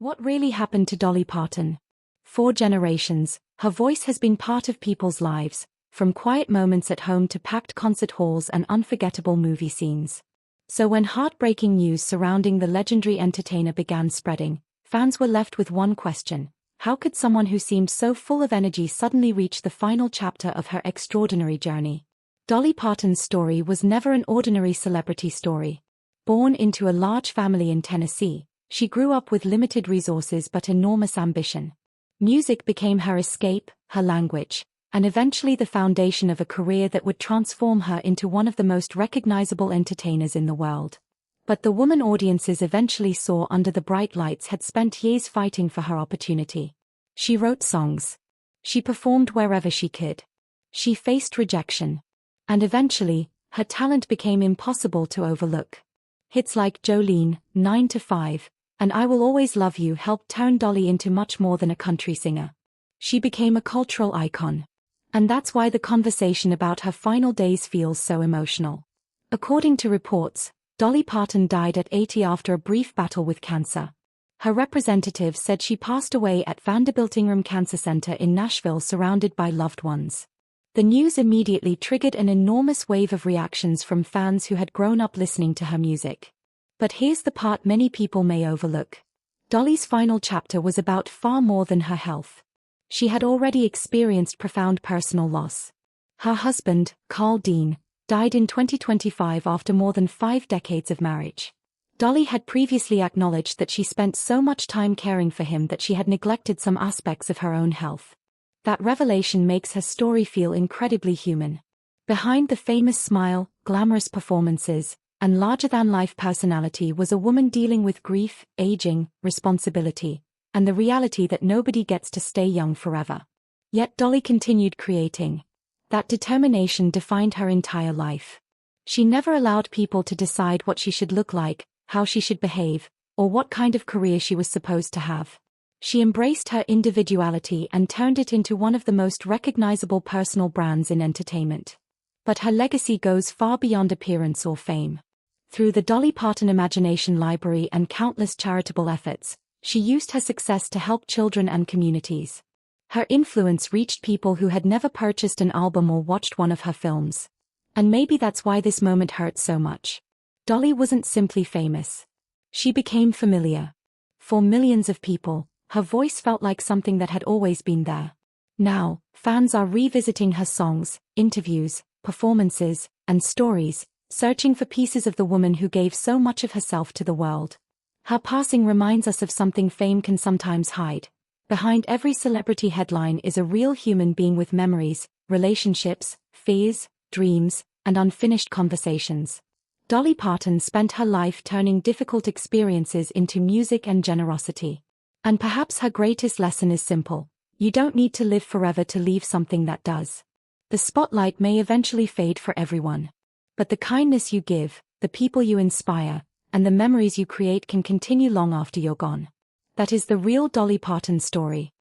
What really happened to Dolly Parton? For generations, her voice has been part of people's lives, from quiet moments at home to packed concert halls and unforgettable movie scenes. So when heartbreaking news surrounding the legendary entertainer began spreading, fans were left with one question: how could someone who seemed so full of energy suddenly reach the final chapter of her extraordinary journey? Dolly Parton's story was never an ordinary celebrity story. Born into a large family in Tennessee, she grew up with limited resources but enormous ambition. Music became her escape, her language, and eventually the foundation of a career that would transform her into one of the most recognizable entertainers in the world. But the woman audiences eventually saw under the bright lights had spent years fighting for her opportunity. She wrote songs. She performed wherever she could. She faced rejection. And eventually, her talent became impossible to overlook. Hits like Jolene, 9 to 5, and I Will Always Love You helped turn Dolly into much more than a country singer. She became a cultural icon. And that's why the conversation about her final days feels so emotional. According to reports, Dolly Parton died at 80 after a brief battle with cancer. Her representative said she passed away at Vanderbilt Ingram Cancer Center in Nashville surrounded by loved ones. The news immediately triggered an enormous wave of reactions from fans who had grown up listening to her music. But here's the part many people may overlook. Dolly's final chapter was about far more than her health. She had already experienced profound personal loss. Her husband, Carl Dean, died in 2025 after more than 5 decades of marriage. Dolly had previously acknowledged that she spent so much time caring for him that she had neglected some aspects of her own health. That revelation makes her story feel incredibly human. Behind the famous smile, glamorous performances, and larger-than-life personality was a woman dealing with grief, aging, responsibility, and the reality that nobody gets to stay young forever. Yet Dolly continued creating. That determination defined her entire life. She never allowed people to decide what she should look like, how she should behave, or what kind of career she was supposed to have. She embraced her individuality and turned it into one of the most recognizable personal brands in entertainment. But her legacy goes far beyond appearance or fame. Through the Dolly Parton Imagination Library and countless charitable efforts, she used her success to help children and communities. Her influence reached people who had never purchased an album or watched one of her films. And maybe that's why this moment hurts so much. Dolly wasn't simply famous. She became familiar. For millions of people, her voice felt like something that had always been there. Now, fans are revisiting her songs, interviews, performances, and stories, searching for pieces of the woman who gave so much of herself to the world. Her passing reminds us of something fame can sometimes hide. Behind every celebrity headline is a real human being with memories, relationships, fears, dreams, and unfinished conversations. Dolly Parton spent her life turning difficult experiences into music and generosity. And perhaps her greatest lesson is simple: you don't need to live forever to leave something that does. The spotlight may eventually fade for everyone. But the kindness you give, the people you inspire, and the memories you create can continue long after you're gone. That is the real Dolly Parton story.